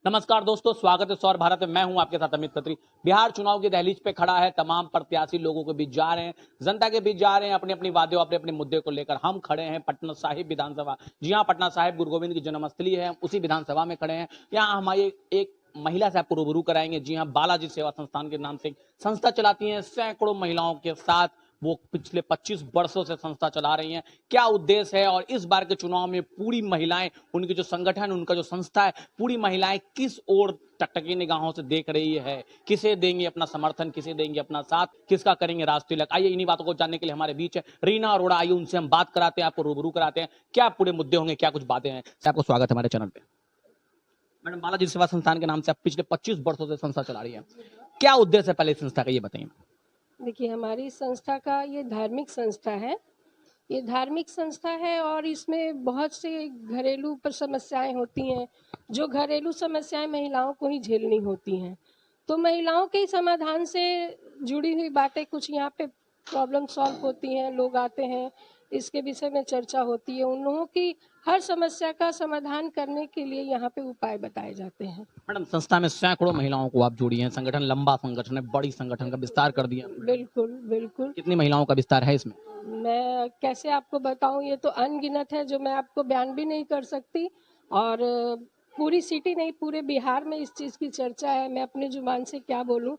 नमस्कार दोस्तों, स्वागत है सौर भारत में। मैं हूं आपके साथ अमित खत्री। बिहार चुनाव की दहलीज पे खड़ा है। तमाम प्रत्याशी लोगों के बीच जा रहे हैं, जनता के बीच जा रहे हैं, अपने अपनी वादे अपने अपने मुद्दे को लेकर। हम खड़े हैं पटना साहिब विधानसभा। जी हां, पटना साहिब गुरु गोविंद की जन्मस्थली है, उसी विधानसभा में खड़े हैं। यहाँ हमारे एक महिला से आपको रूबरू कराएंगे। जी हाँ, बालाजी सेवा संस्थान के नाम से एक संस्था चलाती हैं, सैकड़ों महिलाओं के साथ वो पिछले 25 वर्षों से संस्था चला रही हैं। क्या उद्देश्य है और इस बार के चुनाव में पूरी महिलाएं, उनकी जो संगठन, उनका जो संस्था है, पूरी महिलाएं किस ओर टकटकी निगाहों से देख रही है, किसे देंगे अपना समर्थन, किसे देंगे अपना साथ, किसका करेंगे राष्ट्रीय तिलक। आइए इन्हीं बातों को जानने के लिए हमारे बीच है रीना अरोड़ा। आइए उनसे हम बात कराते हैं, आपको रूबरू कराते हैं। क्या पूरे मुद्दे होंगे, क्या कुछ बातें हैं। आपको स्वागत है हमारे चैनल पे। मैडम, बालाजी सेवा संस्थान के नाम से आप पिछले 25 वर्षों से संस्था चला रही है। क्या उद्देश्य है पहले संस्था का, ये बताइए। देखिए, हमारी संस्था का ये धार्मिक संस्था है। ये धार्मिक संस्था है और इसमें बहुत से घरेलू पर समस्याएं होती हैं, जो घरेलू समस्याएं महिलाओं को ही झेलनी होती हैं। तो महिलाओं के समाधान से जुड़ी हुई बातें कुछ यहाँ पे प्रॉब्लम सॉल्व होती हैं। लोग आते हैं, इसके विषय में चर्चा होती है। उन लोगों की हर समस्या का समाधान करने के लिए यहाँ पे उपाय बताए जाते हैं। मैडम, संस्था में सैकड़ों महिलाओं को आप जोड़ी हैं। संगठन लंबा संगठन है, बड़ी संगठन का विस्तार कर दिया। बिल्कुल बिल्कुल। कितनी महिलाओं का विस्तार है इसमें? मैं कैसे आपको बताऊं, ये तो अनगिनत है, जो मैं आपको बयान भी नहीं कर सकती। और पूरी सिटी नहीं, पूरे बिहार में इस चीज़ की चर्चा है। मैं अपने जुबान से क्या बोलूं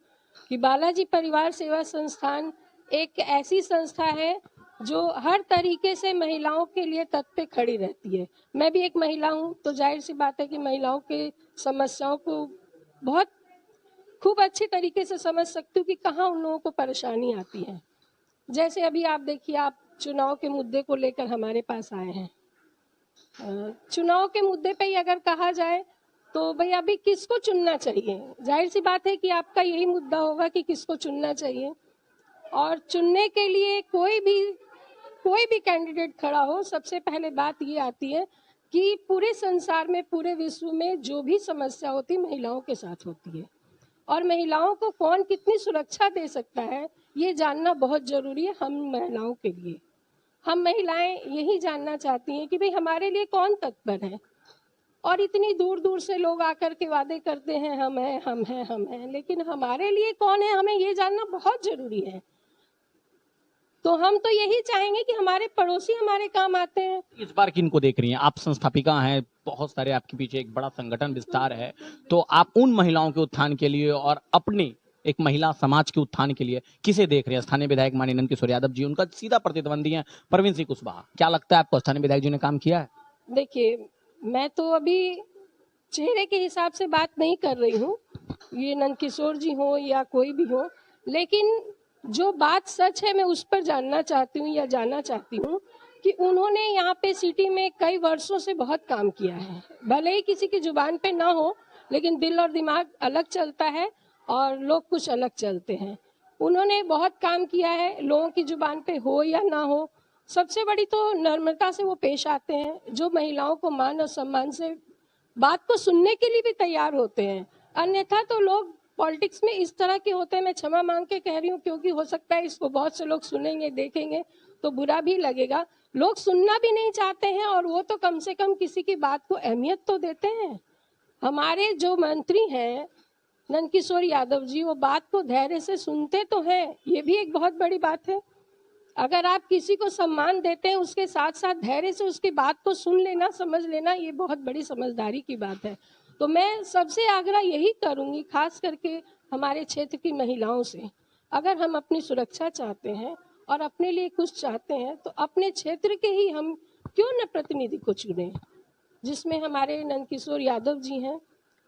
कि बालाजी परिवार सेवा संस्थान एक ऐसी संस्था है जो हर तरीके से महिलाओं के लिए तत्पर पे खड़ी रहती है। मैं भी एक महिला हूं, तो जाहिर सी बात है कि महिलाओं के समस्याओं को बहुत खूब अच्छी तरीके से समझ सकती हूँ कि कहाँ उन लोगों को परेशानी आती है। जैसे अभी आप देखिए, आप चुनाव के मुद्दे को लेकर हमारे पास आए हैं। चुनाव के मुद्दे पे ही अगर कहा जाए तो भाई अभी किसको चुनना चाहिए, जाहिर सी बात है कि आपका यही मुद्दा होगा कि किसको चुनना चाहिए। और चुनने के लिए कोई भी कैंडिडेट खड़ा हो, सबसे पहले बात ये आती है कि पूरे संसार में, पूरे विश्व में जो भी समस्या होती है महिलाओं के साथ होती है। और महिलाओं को कौन कितनी सुरक्षा दे सकता है, ये जानना बहुत जरूरी है हम महिलाओं के लिए। हम महिलाएं यही जानना चाहती हैं कि भाई हमारे लिए कौन तत्पर है। और इतनी दूर दूर से लोग आकर के वादे करते हैं, हम हैं हम हैं हम हैं, लेकिन हमारे लिए कौन है, हमें ये जानना बहुत जरूरी है। तो हम तो यही चाहेंगे कि हमारे पड़ोसी हमारे काम आते हैं। इस बार किनको देख रही हैं? आप संस्थापिका हैं, बहुत सारे आपके पीछे एक बड़ा संगठन विस्तार है, तो आप उन महिलाओं के उत्थान के लिए और अपनी एक महिला समाज के उत्थान के लिए किसे देख रहे हैं? स्थानीय विधायक माननीय नंदकिशोर यादव जी, उनका सीधा प्रतिद्वंदी है परवीन सिंह कुशवाहा। क्या लगता है आपको, स्थानीय विधायक जी ने काम किया है? देखिए, मैं तो अभी चेहरे के हिसाब से बात नहीं कर रही हूँ, ये नंदकिशोर जी हो या कोई भी हो, लेकिन जो बात सच है मैं उस पर जानना चाहती हूँ या जानना चाहती हूँ कि उन्होंने यहाँ पे सिटी में कई वर्षों से बहुत काम किया है। भले ही किसी की जुबान पे ना हो, लेकिन दिल और दिमाग अलग चलता है और लोग कुछ अलग चलते हैं। उन्होंने बहुत काम किया है, लोगों की जुबान पे हो या ना हो। सबसे बड़ी तो नम्रता से वो पेश आते हैं, जो महिलाओं को मान और सम्मान से बात को सुनने के लिए भी तैयार होते हैं। अन्यथा तो लोग पॉलिटिक्स में इस तरह के होते हैं, मैं क्षमा मांग के कह रही हूँ, क्योंकि हो सकता है इसको बहुत से लोग सुनेंगे, देखेंगे तो बुरा भी लगेगा। लोग सुनना भी नहीं चाहते हैं, और वो तो कम से कम किसी की बात को अहमियत तो देते हैं। हमारे जो मंत्री हैं नंदकिशोर यादव जी, वो बात को धैर्य से सुनते तो हैं, ये भी एक बहुत बड़ी बात है। अगर आप किसी को सम्मान देते हैं, उसके साथ साथ धैर्य से उसकी बात को सुन लेना, समझ लेना, ये बहुत बड़ी समझदारी की बात है। तो मैं सबसे आग्रह यही करूंगी, खास करके हमारे क्षेत्र की महिलाओं से, अगर हम अपनी सुरक्षा चाहते हैं और अपने लिए कुछ चाहते हैं, तो अपने क्षेत्र के ही हम क्यों न प्रतिनिधि को चुनें, जिसमें हमारे नंदकिशोर यादव जी हैं।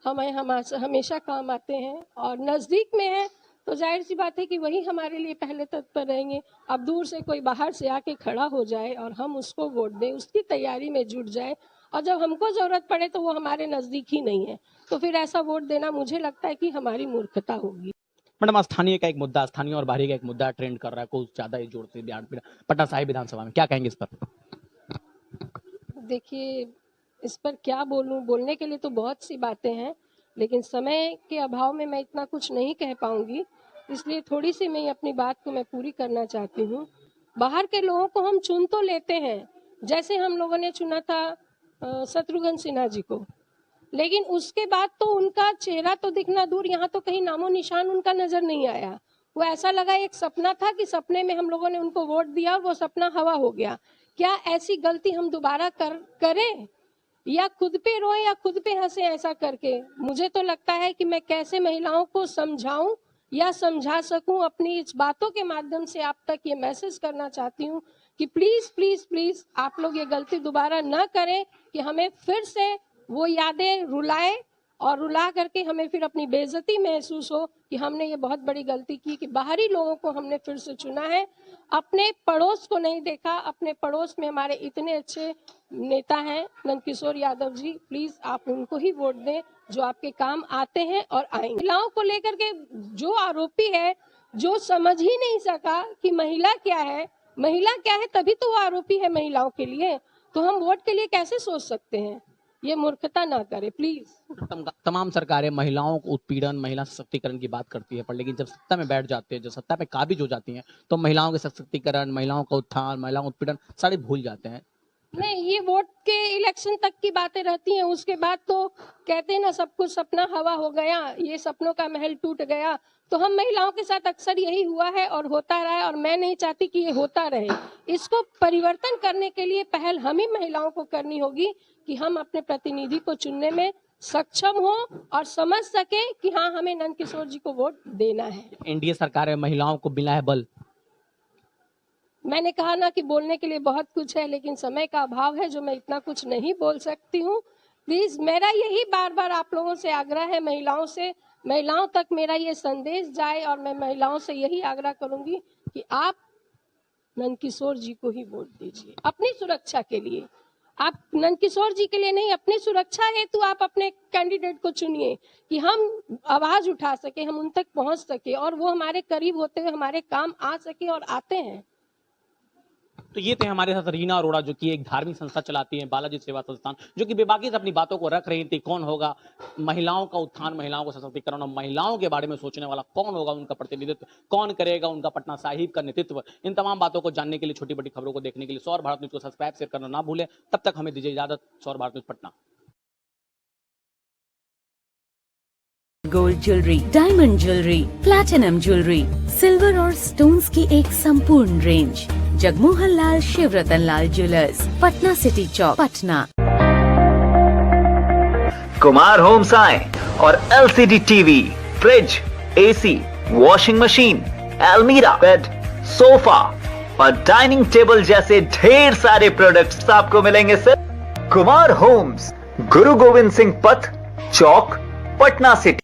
हमें हमेशा काम आते हैं और नज़दीक में है, तो जाहिर सी बात है कि वही हमारे लिए पहले तत्पर रहेंगे। अब दूर से कोई बाहर से आके खड़ा हो जाए और हम उसको वोट दें, उसकी तैयारी में जुट जाए, और जब हमको ज़रूरत पड़े तो वो हमारे नज़दीक ही नहीं है, तो फिर ऐसा वोट देना मुझे लगता है कि हमारी मूर्खता होगी। मैडम, स्थानीय का एक मुद्दा, स्थानीय और बाहरी का एक मुद्दा ट्रेंड कर रहा है, कुछ ज्यादा ही जोर से बिहार पटना साहिब विधानसभा में, क्या कहेंगे इस पर? देखिए, इस पर क्या बोलूं, बोलने के लिए तो बहुत सी बातें हैं, लेकिन समय के अभाव में मैं इतना कुछ नहीं कह पाऊंगी, इसलिए थोड़ी सी मैं अपनी बात को मैं पूरी करना चाहती हूँ। बाहर के लोगों को हम चुन तो लेते हैं, जैसे हम लोगों ने चुना था शत्रुघ्न सिन्हा जी को, लेकिन उसके बाद तो उनका चेहरा तो दिखना दूर, यहाँ तो कहीं नामो निशान उनका नजर नहीं आया। वो ऐसा लगा एक सपना था कि सपने में हम लोगों ने उनको वोट दिया और वो सपना हवा हो गया। क्या ऐसी गलती हम दोबारा करें या खुद पे रोए या खुद पे हंसे ऐसा करके? मुझे तो लगता है कि मैं कैसे महिलाओं को समझाऊं या समझा सकूं, अपनी इस बातों के माध्यम से आप तक ये मैसेज करना चाहती हूँ कि प्लीज प्लीज प्लीज आप लोग ये गलती दोबारा न करें कि हमें फिर से वो यादें रुलाए और रुला करके हमें फिर अपनी बेइज्जती महसूस हो कि हमने ये बहुत बड़ी गलती की कि बाहरी लोगों को हमने फिर से चुना है, अपने पड़ोस को नहीं देखा। अपने पड़ोस में हमारे इतने अच्छे नेता हैं नंदकिशोर यादव जी, प्लीज आप उनको ही वोट दें जो आपके काम आते हैं और आएंगे। महिलाओं को लेकर के जो आरोपी है, जो समझ ही नहीं सका कि महिला क्या है, महिला क्या है, तभी तो वो आरोपी है महिलाओं के लिए। तो हम वोट के लिए कैसे सोच सकते हैं? ये मूर्खता ना करे प्लीज। तमाम सरकारें महिलाओं को उत्पीड़न, महिला सशक्तिकरण की बात करती है, पर लेकिन जब सत्ता में बैठ जाते हैं, जब सत्ता पे काबिज हो जाती हैं, तो महिलाओं के सशक्तिकरण, महिलाओं का उत्थान, महिलाओं का उत्पीड़न सारे भूल जाते हैं। नहीं, ये वोट के इलेक्शन तक की बातें रहती हैं, उसके बाद तो कहते हैं ना सब कुछ सपना हवा हो गया, ये सपनों का महल टूट गया। तो हम महिलाओं के साथ अक्सर यही हुआ है और होता रहा है, और मैं नहीं चाहती कि ये होता रहे। इसको परिवर्तन करने के लिए पहल हम ही महिलाओं को करनी होगी कि हम अपने प्रतिनिधि को चुनने में सक्षम हो और समझ सके कि हाँ, हमें नंदकिशोर जी को वोट देना है। एनडीए सरकार में महिलाओं को मिला है बल। मैंने कहा ना कि बोलने के लिए बहुत कुछ है, लेकिन समय का अभाव है जो मैं इतना कुछ नहीं बोल सकती हूँ। प्लीज मेरा यही बार बार आप लोगों से आग्रह है, महिलाओं से, महिलाओं तक मेरा ये संदेश जाए, और मैं महिलाओं से यही आग्रह करूंगी कि आप नंदकिशोर जी को ही वोट दीजिए अपनी सुरक्षा के लिए। आप नंदकिशोर जी के लिए नहीं, अपनी सुरक्षा हेतु आप अपने कैंडिडेट को चुनिए कि हम आवाज उठा सके, हम उन तक पहुंच सके और वो हमारे करीब होते हुए हमारे काम आ सके, और आते हैं। तो ये थे हमारे साथ रीना अरोड़ा, जो कि एक धार्मिक संस्था चलाती हैं, बालाजी सेवा संस्थान, जो कि बेबाकी से अपनी बातों को रख रही थी। कौन होगा महिलाओं का उत्थान, महिलाओं का सशक्तिकरण और महिलाओं के बारे में सोचने वाला, कौन होगा उनका प्रतिनिधित्व, कौन करेगा उनका पटना साहिब का नेतृत्व। इन तमाम बातों को जानने के लिए, छोटी बड़ी खबरों को देखने के लिए सौर भारत न्यूज को सब्सक्राइब शेयर करना ना भूलें। तब तक हमें दीजिए इजाजत। सौर Bharat news Patna. Gold jewellery, diamond jewellery, platinum jewellery, silver और स्टोन्स की एक संपूर्ण रेंज। जगमोहन लाल शिवरतन लाल ज्वेलर्स, पटना सिटी चौक, पटना। कुमार होम्स आए और LCD TV, fridge, AC, washing machine, अलमीरा, बेड, सोफा और डाइनिंग टेबल जैसे ढेर सारे प्रोडक्ट्स आपको मिलेंगे सर कुमार होम्स, गुरु गोविंद सिंह पथ, चौक, पटना सिटी।